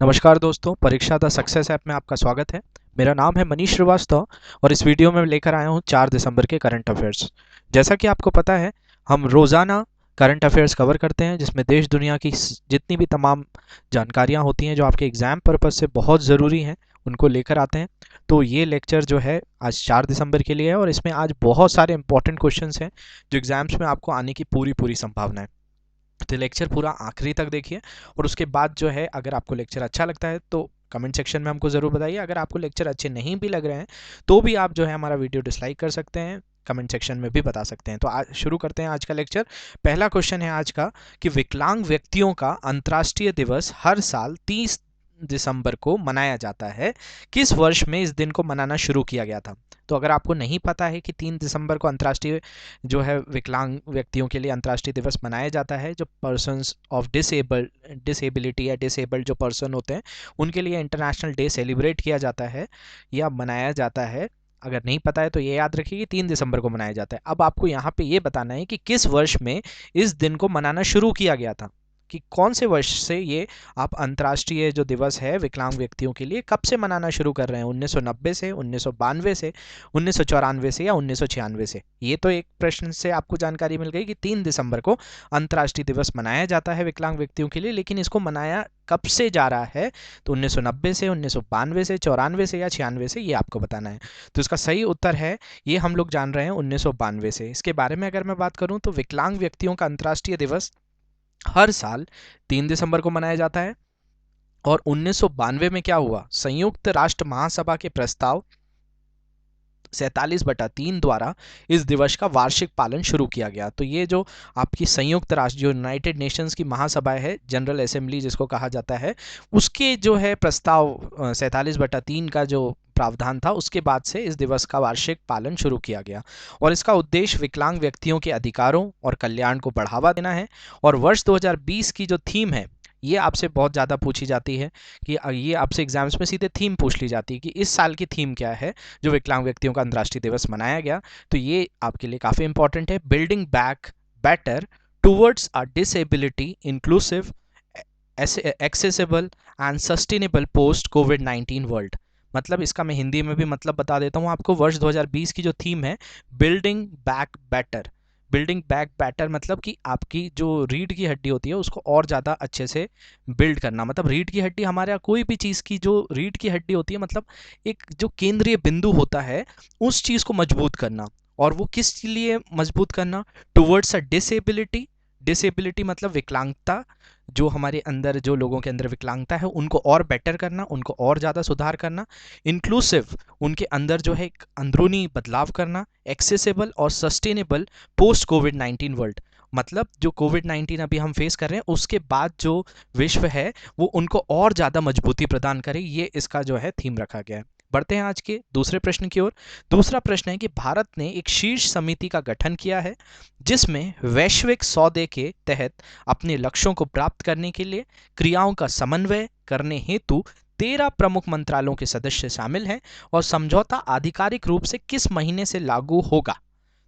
नमस्कार दोस्तों, परीक्षा द सक्सेस ऐप में आपका स्वागत है। मेरा नाम है मनीष श्रीवास्तव और इस वीडियो में लेकर आया हूँ 4 दिसंबर के करंट अफेयर्स। जैसा कि आपको पता है, हम रोज़ाना करंट अफेयर्स कवर करते हैं जिसमें देश दुनिया की जितनी भी तमाम जानकारियाँ होती हैं जो आपके एग्ज़ाम पर्पज़ से बहुत ज़रूरी हैं, उनको लेकर आते हैं। तो ये लेक्चर जो है आज 4 दिसंबर के लिए है और इसमें आज बहुत सारे इंपॉर्टेंट क्वेश्चंस हैं जो एग्ज़ाम्स में आपको आने की पूरी संभावना है। तो लेक्चर पूरा आखिरी तक देखिए और उसके बाद जो है, अगर आपको लेक्चर अच्छा लगता है तो कमेंट सेक्शन में हमको ज़रूर बताइए। अगर आपको लेक्चर अच्छे नहीं भी लग रहे हैं तो भी आप जो है हमारा वीडियो डिसलाइक कर सकते हैं, कमेंट सेक्शन में भी बता सकते हैं। तो आज शुरू करते हैं आज का लेक्चर। पहला क्वेश्चन है आज का कि विकलांग व्यक्तियों का अंतर्राष्ट्रीय दिवस हर साल 30 दिसंबर को मनाया जाता है। किस वर्ष में इस दिन को मनाना शुरू किया गया था? तो अगर आपको नहीं पता है कि 3 दिसंबर को अंतर्राष्ट्रीय जो है विकलांग व्यक्तियों के लिए अंतर्राष्ट्रीय दिवस मनाया जाता है, जो पर्सन्स ऑफ डिसेबिलिटी या डिसेबल्ड जो पर्सन होते हैं उनके लिए इंटरनेशनल डे सेलिब्रेट किया जाता है या मनाया जाता है। अगर नहीं पता है तो ये याद रखिए कि 3 दिसंबर को मनाया जाता है। अब आपको यहाँ पे ये बताना है कि किस वर्ष में इस दिन को मनाना शुरू किया गया था, कि कौन से वर्ष से ये आप अंतर्राष्ट्रीय जो दिवस है विकलांग व्यक्तियों के लिए कब से मनाना शुरू कर रहे हैं? 1990 से, 1992 से, 1994 से या 1996 से? ये तो एक प्रश्न से आपको जानकारी मिल गई कि 3 दिसंबर को अंतर्राष्ट्रीय दिवस मनाया जाता है विकलांग व्यक्तियों के लिए, लेकिन इसको मनाया कब से जा रहा है? तो 1990 से, 1992 से, 94 से या 96 से, ये आपको बताना है। तो इसका सही उत्तर है, ये हम लोग जान रहे हैं 1992 से। इसके बारे में अगर मैं बात करूं तो विकलांग व्यक्तियों का अंतर्राष्ट्रीय दिवस हर साल 3 दिसंबर को मनाया जाता है। और 1992 में क्या हुआ? संयुक्त राष्ट्र महासभा के प्रस्ताव 47/3 द्वारा इस दिवस का वार्षिक पालन शुरू किया गया। तो ये जो आपकी संयुक्त राष्ट्र जो यूनाइटेड नेशंस की महासभा है, जनरल असेंबली जिसको कहा जाता है, उसके जो है प्रस्ताव 47/3 का जो प्रावधान था, उसके बाद से इस दिवस का वार्षिक पालन शुरू किया गया। और इसका उद्देश्य विकलांग व्यक्तियों के अधिकारों और कल्याण को बढ़ावा देना है। और वर्ष 2020 की जो थीम है, ये आपसे बहुत ज़्यादा पूछी जाती है कि ये आपसे एग्जाम्स में सीधे थीम पूछ ली जाती है कि इस साल की थीम क्या है जो विकलांग व्यक्तियों का अंतर्राष्ट्रीय दिवस मनाया गया। तो ये आपके लिए काफ़ी इंपॉर्टेंट है। Building back better towards a disability inclusive accessible and sustainable post covid world. मतलब इसका मैं हिंदी में भी मतलब बता देता हूँ आपको। वर्ष 2020 की जो थीम है, building back better. Building back better मतलब कि आपकी जो रीढ़ की हड्डी होती है उसको और ज़्यादा अच्छे से बिल्ड करना। मतलब रीढ़ की हड्डी, हमारे कोई भी चीज़ की जो रीढ़ की हड्डी होती है, मतलब एक जो केंद्रीय बिंदु होता है, उस चीज़ को मजबूत करना। और वो किस लिए मजबूत करना? Towards a disability. डिसेबिलिटी मतलब विकलांगता, जो हमारे अंदर, जो लोगों के अंदर विकलांगता है उनको और बेटर करना, उनको और ज़्यादा सुधार करना। इंक्लूसिव, उनके अंदर जो है एक अंदरूनी बदलाव करना। एक्सेसिबल और सस्टेनेबल पोस्ट कोविड-19 वर्ल्ड, मतलब जो कोविड-19 अभी हम फेस कर रहे हैं उसके बाद जो विश्व है वो उनको और ज़्यादा मजबूती प्रदान करे, ये इसका जो है थीम रखा गया है। बढ़ते हैं आज के दूसरे प्रश्न की ओर। दूसरा प्रश्न है कि भारत ने एक शीर्ष समिति का गठन किया है जिसमें वैश्विक सौदे के तहत अपने लक्ष्यों को प्राप्त करने के लिए क्रियाओं का समन्वय करने हेतु 13 प्रमुख मंत्रालयों के सदस्य शामिल हैं। और समझौता आधिकारिक रूप से किस महीने से लागू होगा?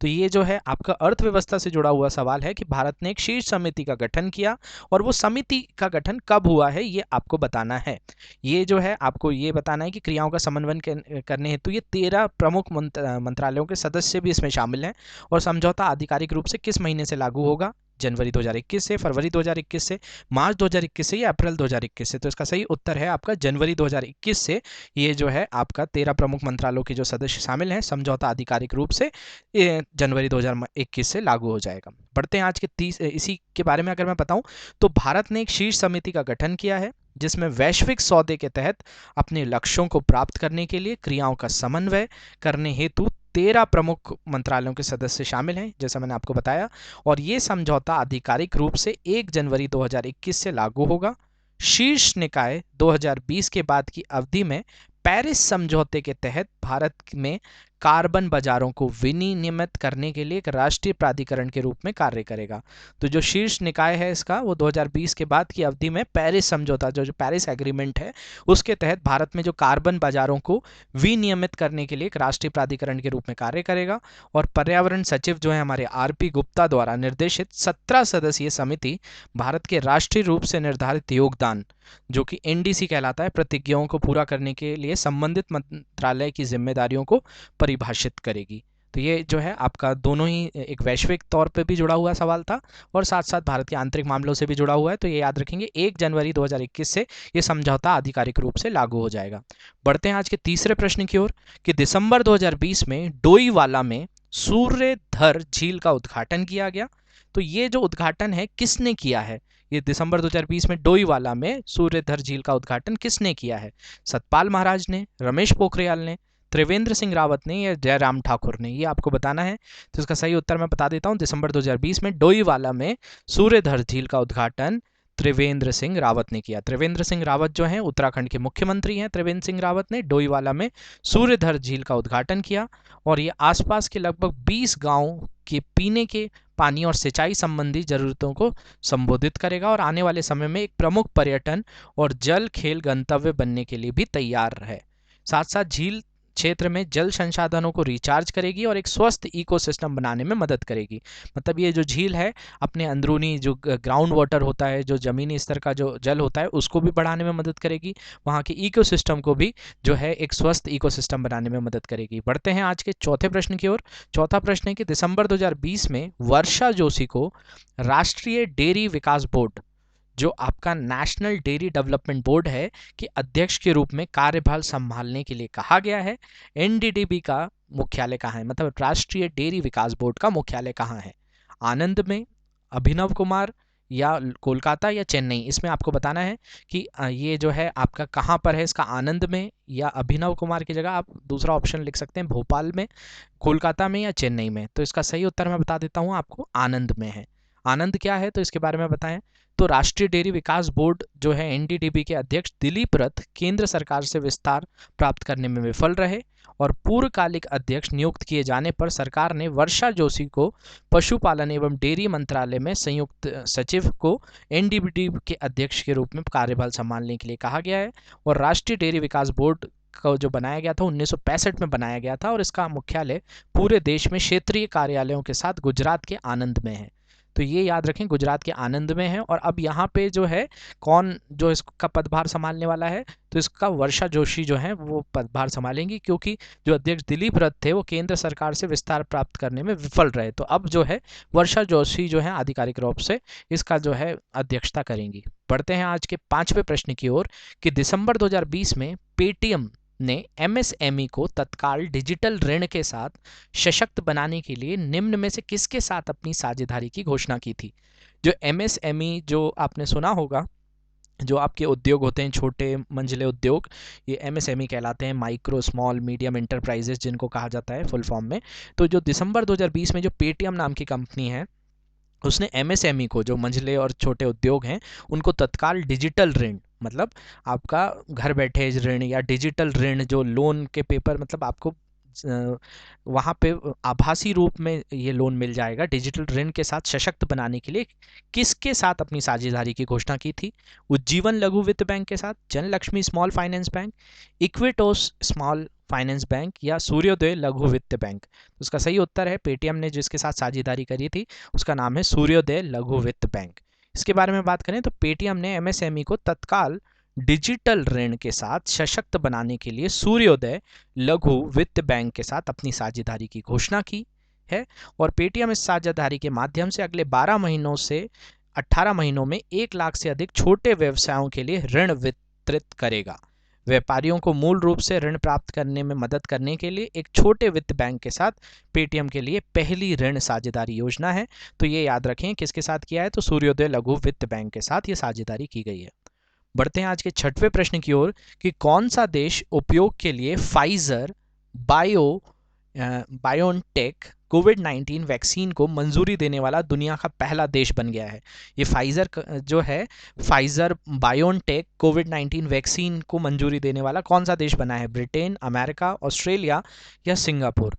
तो ये जो है आपका अर्थव्यवस्था से जुड़ा हुआ सवाल है कि भारत ने एक शीर्ष समिति का गठन किया और वो समिति का गठन कब हुआ है, ये आपको बताना है। ये जो है आपको ये बताना है कि क्रियाओं का समन्वय करने हेतु ये 13 प्रमुख मंत्रालयों के सदस्य भी इसमें शामिल हैं। और समझौता आधिकारिक रूप से किस महीने से लागू होगा? जनवरी 2021 से, फरवरी 2021 से, मार्च 2021 से या अप्रैल 2021 से? तो इसका सही उत्तर है आपका जनवरी 2021 से। ये जो है आपका 13 प्रमुख मंत्रालयों के जो सदस्य शामिल हैं, समझौता आधिकारिक रूप से जनवरी 2021 से लागू हो जाएगा। बढ़ते हैं आज के इसी के बारे में अगर मैं बताऊं तो भारत ने एक शीर्ष समिति का गठन किया है जिसमें वैश्विक सौदे के तहत अपने लक्ष्यों को प्राप्त करने के लिए क्रियाओं का समन्वय करने हेतु 13 प्रमुख मंत्रालयों के सदस्य शामिल हैं, जैसा मैंने आपको बताया। और ये समझौता आधिकारिक रूप से 1 जनवरी 2021 से लागू होगा। शीर्ष निकाय 2020 के बाद की अवधि में पेरिस समझौते के तहत भारत में कार्बन बाजारों को विनियमित करने के लिए एक राष्ट्रीय प्राधिकरण के रूप में कार्य करेगा। तो जो शीर्ष निकाय है इसका, वो 2020 के बाद की अवधि में पेरिस समझौता, जो पेरिस एग्रीमेंट है, उसके तहत भारत में जो कार्बन बाजारों को विनियमित करने के लिए एक राष्ट्रीय प्राधिकरण के रूप में कार्य करेगा। और पर्यावरण सचिव जो है हमारे आरपी गुप्ता द्वारा निर्देशित 17 सदस्यीय समिति भारत के राष्ट्रीय रूप से निर्धारित योगदान, जो कि एनडीसी कहलाता है, प्रतिज्ञाओं को पूरा करने के लिए संबंधित मंत्रालय की जिम्मेदारियों को परिभाषित करेगी। तो ये जो है आपका दोनों ही एक वैश्विक तौर पे भी जुड़ा हुआ सवाल था और साथ साथ भारत के आंतरिक मामलों से भी जुड़ा हुआ है। तो ये याद रखेंगे 1 जनवरी 2021 से ये समझौता आधिकारिक रूप से लागू हो जाएगा। बढ़ते हैं आज के तीसरे प्रश्न की ओर कि दिसंबर 2020 में डोईवाला में सूर्यधर झील का उद्घाटन किया गया। तो ये जो उद्घाटन है किसने किया है? ये दिसंबर 2020 में डोईवाला में सूर्यधर झील का उद्घाटन किसने किया है? सतपाल महाराज ने, रमेश पोखरियाल ने, त्रिवेंद्र सिंह रावत ने या जयराम ठाकुर ने? ये आपको बताना है। तो इसका सही उत्तर मैं बता देता हूं, दिसंबर 2020 में डोईवाला में सूर्यधर झील का उद्घाटन त्रिवेंद्र सिंह रावत ने किया। त्रिवेंद्र सिंह रावत जो हैं उत्तराखंड के मुख्यमंत्री हैं। त्रिवेंद्र सिंह रावत ने डोईवाला में सूर्यधर झील का उद्घाटन किया और ये आसपास के लगभग 20 गांवों के पीने के पानी और सिंचाई संबंधी जरूरतों को संबोधित करेगा और आने वाले समय में एक प्रमुख पर्यटन और जल खेल गंतव्य बनने के लिए भी तैयार है। साथ साथ झील क्षेत्र में जल संसाधनों को रिचार्ज करेगी और एक स्वस्थ इकोसिस्टम बनाने में मदद करेगी। मतलब ये जो झील है अपने अंदरूनी जो ग्राउंड वाटर होता है, जो जमीनी स्तर का जो जल होता है, उसको भी बढ़ाने में मदद करेगी। वहाँ के इकोसिस्टम को भी जो है एक स्वस्थ इकोसिस्टम बनाने में मदद करेगी। बढ़ते हैं आज के चौथे प्रश्न की ओर। चौथा प्रश्न है कि दिसंबर 2020 में वर्षा जोशी को राष्ट्रीय डेयरी विकास बोर्ड, जो आपका नेशनल डेयरी डेवलपमेंट बोर्ड है, कि अध्यक्ष के रूप में कार्यभार संभालने के लिए कहा गया है। एनडीडीबी का मुख्यालय कहाँ है? मतलब राष्ट्रीय डेयरी विकास बोर्ड का मुख्यालय कहाँ है? आनंद में, अभिनव कुमार या कोलकाता या चेन्नई? इसमें आपको बताना है कि ये जो है आपका कहाँ पर है। इसका आनंद में या अभिनव कुमार की जगह आप दूसरा ऑप्शन लिख सकते हैं, भोपाल में, कोलकाता में या चेन्नई में। तो इसका सही उत्तर मैं बता देता हूँ आपको, आनंद में है। आनंद क्या है तो इसके बारे में बताएं। तो राष्ट्रीय डेयरी विकास बोर्ड जो है एनडीडीबी के अध्यक्ष दिलीप रथ केंद्र सरकार से विस्तार प्राप्त करने में विफल रहे और पूर्वकालिक अध्यक्ष नियुक्त किए जाने पर सरकार ने वर्षा जोशी को पशुपालन एवं डेयरी मंत्रालय में संयुक्त सचिव को एनडीडीबी के अध्यक्ष के रूप में कार्यभार संभालने के लिए कहा गया है। और राष्ट्रीय डेयरी विकास बोर्ड का जो बनाया गया था 1965 में बनाया गया था और इसका मुख्यालय पूरे देश में क्षेत्रीय कार्यालयों के साथ गुजरात के आनंद में है। तो ये याद रखें, गुजरात के आनंद में है। और अब यहाँ पे जो है कौन जो इसका पदभार संभालने वाला है, तो इसका वर्षा जोशी जो है वो पदभार संभालेंगी, क्योंकि जो अध्यक्ष दिलीप रथ थे वो केंद्र सरकार से विस्तार प्राप्त करने में विफल रहे। तो अब जो है वर्षा जोशी जो है आधिकारिक रूप से इसका जो है अध्यक्षता करेंगी। बढ़ते हैं आज के 5वें प्रश्न की ओर कि दिसंबर 2020 में पेटीएम ने एमएसएमई को तत्काल डिजिटल ऋण के साथ सशक्त बनाने के लिए निम्न में से किसके साथ अपनी साझेदारी की घोषणा की थी? जो एमएसएमई जो आपने सुना होगा, जो आपके उद्योग होते हैं, छोटे मंझले उद्योग, ये एमएसएमई कहलाते हैं, माइक्रो स्मॉल मीडियम एंटरप्राइजेस जिनको कहा जाता है फुल फॉर्म में। तो जो दिसंबर 2020 में जो पेटीएम नाम की कंपनी है उसने एमएसएमई को, जो मंझले और छोटे उद्योग हैं, उनको तत्काल डिजिटल ऋण, मतलब आपका घर बैठे ऋण या डिजिटल ऋण, जो लोन के पेपर, मतलब आपको वहाँ पे आभासी रूप में ये लोन मिल जाएगा, डिजिटल ऋण के साथ सशक्त बनाने के लिए किसके साथ अपनी साझेदारी की घोषणा की थी? उज्जीवन लघु वित्त बैंक के साथ, Janalakshmi small finance bank, Equitas small finance bank या सूर्योदय लघु वित्त बैंक? तो उसका सही उत्तर है, पेटीएम ने जिसके साथ साझेदारी करी थी उसका नाम है सूर्योदय लघु वित्त बैंक। इसके बारे में बात करें तो पेटीएम ने एमएसएमई को तत्काल डिजिटल ऋण के साथ सशक्त बनाने के लिए सूर्योदय लघु वित्त बैंक के साथ अपनी साझेदारी की घोषणा की है। और पेटीएम इस साझेदारी के माध्यम से अगले 12 महीनों से 18 महीनों में 1 लाख से अधिक छोटे व्यवसायों के लिए ऋण वितरित करेगा। व्यापारियों को मूल रूप से ऋण प्राप्त करने में मदद करने के लिए एक छोटे वित्त बैंक के साथ पेटीएम के लिए पहली ऋण साझेदारी योजना है। तो ये याद रखें किसके साथ किया है, तो सूर्योदय लघु वित्त बैंक के साथ ये साझेदारी की गई है। बढ़ते हैं आज के 6वें प्रश्न की ओर कि कौन सा देश उपयोग के लिए फाइजर बायोनटेक कोविड-19 वैक्सीन को मंजूरी देने वाला दुनिया का पहला देश बन गया है। ये फाइज़र जो है, फाइज़र बायोनटेक कोविड-19 वैक्सीन को मंजूरी देने वाला कौन सा देश बना है? ब्रिटेन, अमेरिका, ऑस्ट्रेलिया या सिंगापुर?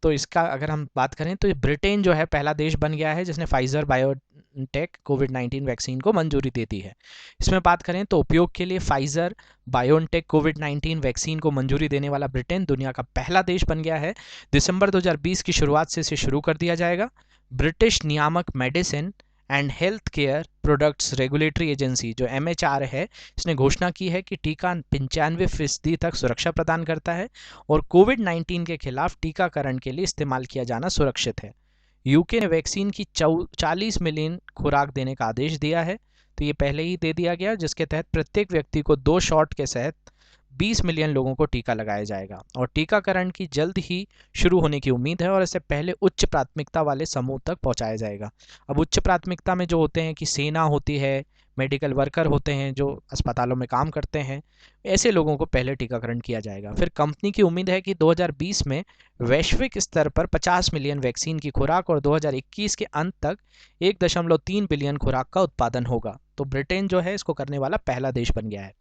तो इसका अगर हम बात करें तो ब्रिटेन जो है पहला देश बन गया है जिसने फाइज़र बायोटेक कोविड-19 वैक्सीन को मंजूरी दे दी है। इसमें बात करें तो उपयोग के लिए फाइज़र बायोटेक कोविड-19 वैक्सीन को मंजूरी देने वाला ब्रिटेन दुनिया का पहला देश बन गया है। दिसंबर 2020 की शुरुआत से इसे शुरू कर दिया जाएगा। ब्रिटिश नियामक medicine and health care products regulatory agency जो MHR है, इसने घोषणा की है कि टीका 95% तक सुरक्षा प्रदान करता है और कोविड-19 के खिलाफ टीकाकरण के लिए इस्तेमाल किया जाना सुरक्षित है। यूके ने वैक्सीन की 40 मिलियन खुराक देने का आदेश दिया है, तो ये पहले ही दे दिया गया, जिसके तहत प्रत्येक व्यक्ति को 2 शॉट के साथ 20 मिलियन लोगों को टीका लगाया जाएगा और टीकाकरण की जल्द ही शुरू होने की उम्मीद है और इससे पहले उच्च प्राथमिकता वाले समूह तक पहुंचाया जाएगा। अब उच्च प्राथमिकता में जो होते हैं कि सेना होती है, मेडिकल वर्कर होते हैं जो अस्पतालों में काम करते हैं, ऐसे लोगों को पहले टीकाकरण किया जाएगा। फिर कंपनी की उम्मीद है कि 2020 में वैश्विक स्तर पर 50 मिलियन वैक्सीन की खुराक और 2021 के अंत तक 1.3 बिलियन खुराक का उत्पादन होगा। तो ब्रिटेन जो है इसको करने वाला पहला देश बन गया है।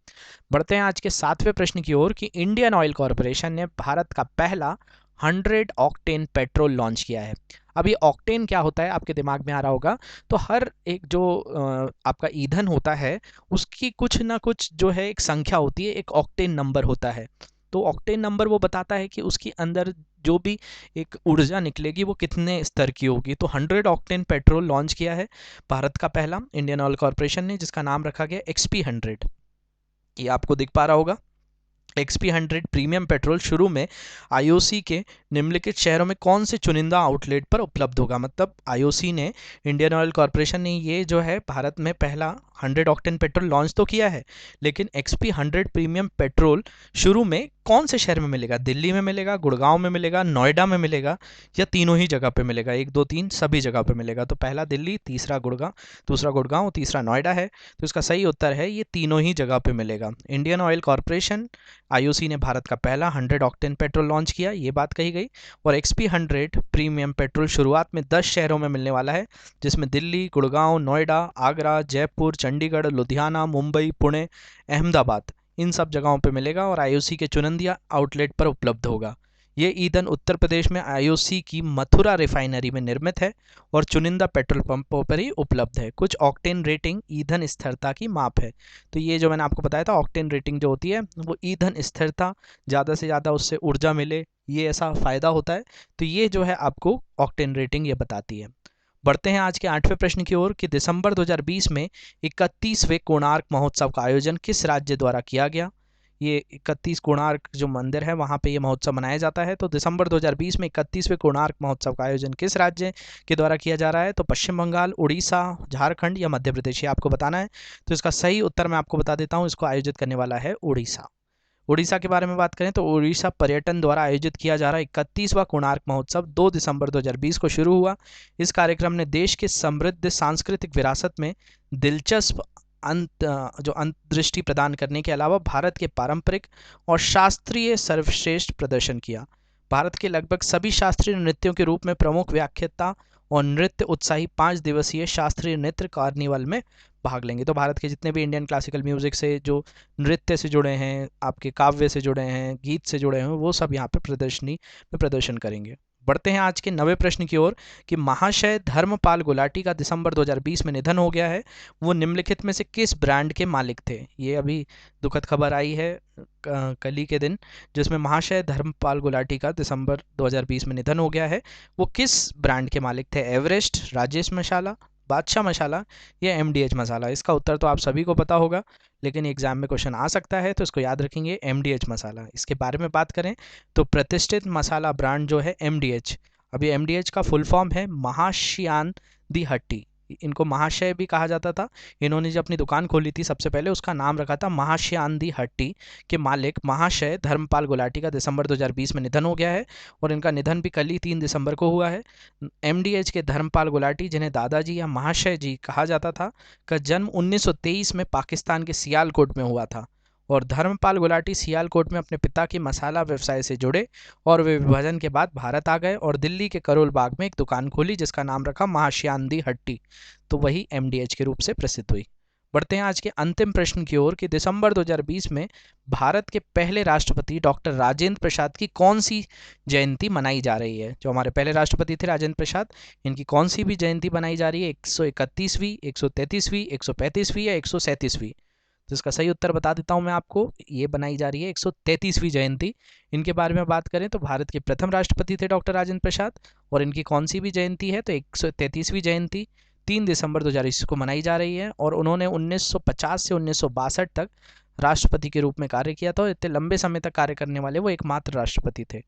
बढ़ते हैं आज के 7वें प्रश्न की ओर कि इंडियन ऑयल कॉरपोरेशन ने भारत का पहला 100 ऑक्टेन पेट्रोल लॉन्च किया है। अब ये ऑक्टेन क्या होता है आपके दिमाग में आ रहा होगा, तो हर एक जो आपका ईंधन होता है उसकी कुछ ना कुछ जो है एक संख्या होती है, एक ऑक्टेन नंबर होता है। तो ऑक्टेन नंबर वो बताता है कि उसके अंदर जो भी एक ऊर्जा निकलेगी वो कितने स्तर की होगी। तो 100 ऑक्टेन पेट्रोल लॉन्च किया है भारत का पहला इंडियन ऑयल कॉरपोरेशन ने, जिसका नाम रखा गया XP100। ये आपको दिख पा रहा होगा। XP100 प्रीमियम पेट्रोल शुरू में IOC के निम्नलिखित शहरों में कौन से चुनिंदा आउटलेट पर उपलब्ध होगा? मतलब IOC ने, इंडियन ऑयल कॉरपोरेशन ने ये जो है भारत में पहला 100 ऑक्टेन पेट्रोल लॉन्च तो किया है, लेकिन XP100 प्रीमियम पेट्रोल शुरू में कौन से शहर में मिलेगा? दिल्ली में मिलेगा, गुड़गांव में मिलेगा, नोएडा में मिलेगा या तीनों ही जगह पे मिलेगा? 1 2 3 सभी जगह पे मिलेगा। तो पहला दिल्ली, तीसरा गुड़गांव, दूसरा गुड़गांव, तीसरा नोएडा है। तो इसका सही उत्तर है ये तीनों ही जगह पे मिलेगा। इंडियन ऑयल कॉरपोरेशन IOC ने भारत का पहला 100 ऑक्टेन पेट्रोल लॉन्च किया, ये बात कही गई। और XP100 प्रीमियम पेट्रोल शुरुआत में 10 शहरों में मिलने वाला है, जिसमें दिल्ली, गुड़गांव, नोएडा, आगरा, जयपुर, चंडीगढ़, लुधियाना, मुंबई, पुणे, अहमदाबाद, इन सब जगहों पे मिलेगा और IOC के चुनिंदा आउटलेट पर उपलब्ध होगा। ये ईंधन उत्तर प्रदेश में IOC की मथुरा रिफाइनरी में निर्मित है और चुनिंदा पेट्रोल पंपों पर ही उपलब्ध है। कुछ ऑक्टेन रेटिंग ईंधन स्थिरता की माप है। तो ये जो मैंने आपको बताया था, ऑक्टेन रेटिंग जो होती है वो ईंधन स्थिरता, ज़्यादा से ज़्यादा उससे ऊर्जा मिले, ये ऐसा फ़ायदा होता है। तो ये जो है आपको ऑक्टेन रेटिंग ये बताती है। बढ़ते हैं आज के 8वें प्रश्न की ओर कि दिसंबर 2020 में 31वें कोणार्क महोत्सव का आयोजन किस राज्य द्वारा किया गया? ये 31 कोणार्क जो मंदिर है वहाँ पे ये महोत्सव मनाया जाता है। तो दिसंबर 2020 में 31वें कोणार्क महोत्सव का आयोजन किस राज्य के द्वारा किया जा रहा है? तो पश्चिम बंगाल, उड़ीसा, झारखंड या मध्य प्रदेश, ये आपको बताना है। तो इसका सही उत्तर मैं आपको बता देता हूँ, इसको आयोजित करने वाला है उड़ीसा। उड़ीसा के बारे में बात करें तो उड़ीसा पर्यटन द्वारा आयोजित किया जा रहा 31वां कोणार्क महोत्सव 2 दिसंबर 2020 को शुरू हुआ। इस कार्यक्रम ने देश के समृद्ध सांस्कृतिक विरासत में दिलचस्प अंतर्दृष्टि प्रदान करने के अलावा भारत के पारंपरिक और शास्त्रीय सर्वश्रेष्ठ प्रदर्शन किया। भारत के लगभग सभी शास्त्रीय नृत्यों के रूप में प्रमुख व्याख्याता और नृत्य उत्साही 5 दिवसीय शास्त्रीय नृत्य कार्निवल में भाग लेंगे। तो भारत के जितने भी इंडियन क्लासिकल म्यूजिक से जो नृत्य से जुड़े हैं, आपके काव्य से जुड़े हैं, गीत से जुड़े हैं, वो सब यहाँ पे प्रदर्शनी में प्रदर्शन करेंगे। बढ़ते हैं आज के 9वें प्रश्न की ओर कि महाशय धर्मपाल गुलाटी का दिसंबर 2020 में निधन हो गया है। वो निम्नलिखित में से किस ब्रांड के मालिक थे? ये अभी दुखद खबर आई है कल ही के दिन, जिसमें महाशय धर्मपाल गुलाटी का दिसंबर 2020 में निधन हो गया है। वो किस ब्रांड के मालिक थे? एवरेस्ट, राजेश मसाला, बादशाह मसाला या MDH मसाला? इसका उत्तर तो आप सभी को पता होगा, लेकिन एग्जाम में क्वेश्चन आ सकता है, तो इसको याद रखेंगे, MDH मसाला। इसके बारे में बात करें तो प्रतिष्ठित मसाला ब्रांड जो है MDH, अभी MDH का फुल फॉर्म है महाश्यान दी हट्टी। इनको महाशय भी कहा जाता था। इन्होंने जब अपनी दुकान खोली थी सबसे पहले उसका नाम रखा था महाश्यान दी हट्टी। के मालिक महाशय धर्मपाल गुलाटी का दिसंबर 2020 में निधन हो गया है और इनका निधन भी कल ही 3 दिसंबर को हुआ है। MDH के धर्मपाल गुलाटी, जिन्हें दादाजी या महाशय जी कहा जाता था, का जन्म 1923 में पाकिस्तान के सियालकोट में हुआ था और धर्मपाल गुलाटी सियालकोट में अपने पिता के मसाला व्यवसाय से जुड़े और वे विभाजन के बाद भारत आ गए और दिल्ली के करोल बाग में एक दुकान खोली जिसका नाम रखा महाश्यानदी हट्टी, तो वही एमडीएच के रूप से प्रसिद्ध हुई। बढ़ते हैं आज के अंतिम प्रश्न की ओर कि दिसंबर 2020 में भारत के पहले राष्ट्रपति डॉक्टर राजेंद्र प्रसाद की कौन सी जयंती मनाई जा रही है। जो हमारे पहले राष्ट्रपति थे राजेंद्र प्रसाद, इनकी कौन सी भी जयंती मनाई जा रही है, 131वीं, 133वीं, 135वीं या 137वीं। तो इसका सही उत्तर बता देता हूं मैं आपको, ये बनाई जा रही है 133वीं जयंती। इनके बारे में बात करें तो भारत के प्रथम राष्ट्रपति थे डॉक्टर राजेंद्र प्रसाद, और इनकी कौन सी भी जयंती है तो 133वीं जयंती 3 दिसंबर 2021 को मनाई जा रही है। और उन्होंने 1950 से 1962 तक राष्ट्रपति के रूप में कार्य किया था, और इतने लंबे समय तक कार्य करने वाले वो एकमात्र राष्ट्रपति थे।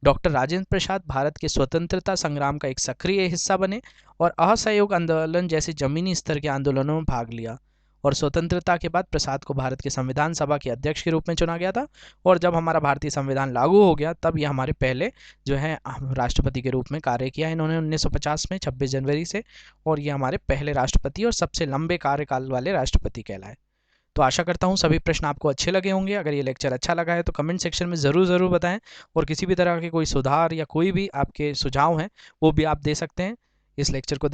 डॉक्टर राजेंद्र प्रसाद भारत के स्वतंत्रता संग्राम का एक सक्रिय हिस्सा बने और असहयोग आंदोलन जैसे जमीनी स्तर के आंदोलनों में भाग लिया। और स्वतंत्रता के बाद प्रसाद को भारत के संविधान सभा के अध्यक्ष के रूप में चुना गया था, और जब हमारा भारतीय संविधान लागू हो गया तब ये हमारे पहले जो है राष्ट्रपति के रूप में कार्य किया इन्होंने 1950 में 26 जनवरी से, और ये हमारे पहले राष्ट्रपति और सबसे लंबे कार्यकाल वाले राष्ट्रपति कहलाए। तो आशा करता हूँ सभी प्रश्न आपको अच्छे लगे होंगे। अगर ये लेक्चर अच्छा लगा है तो कमेंट सेक्शन में ज़रूर बताएं, और किसी भी तरह के कोई सुधार या कोई भी आपके सुझाव हैं वो भी आप दे सकते हैं इस लेक्चर को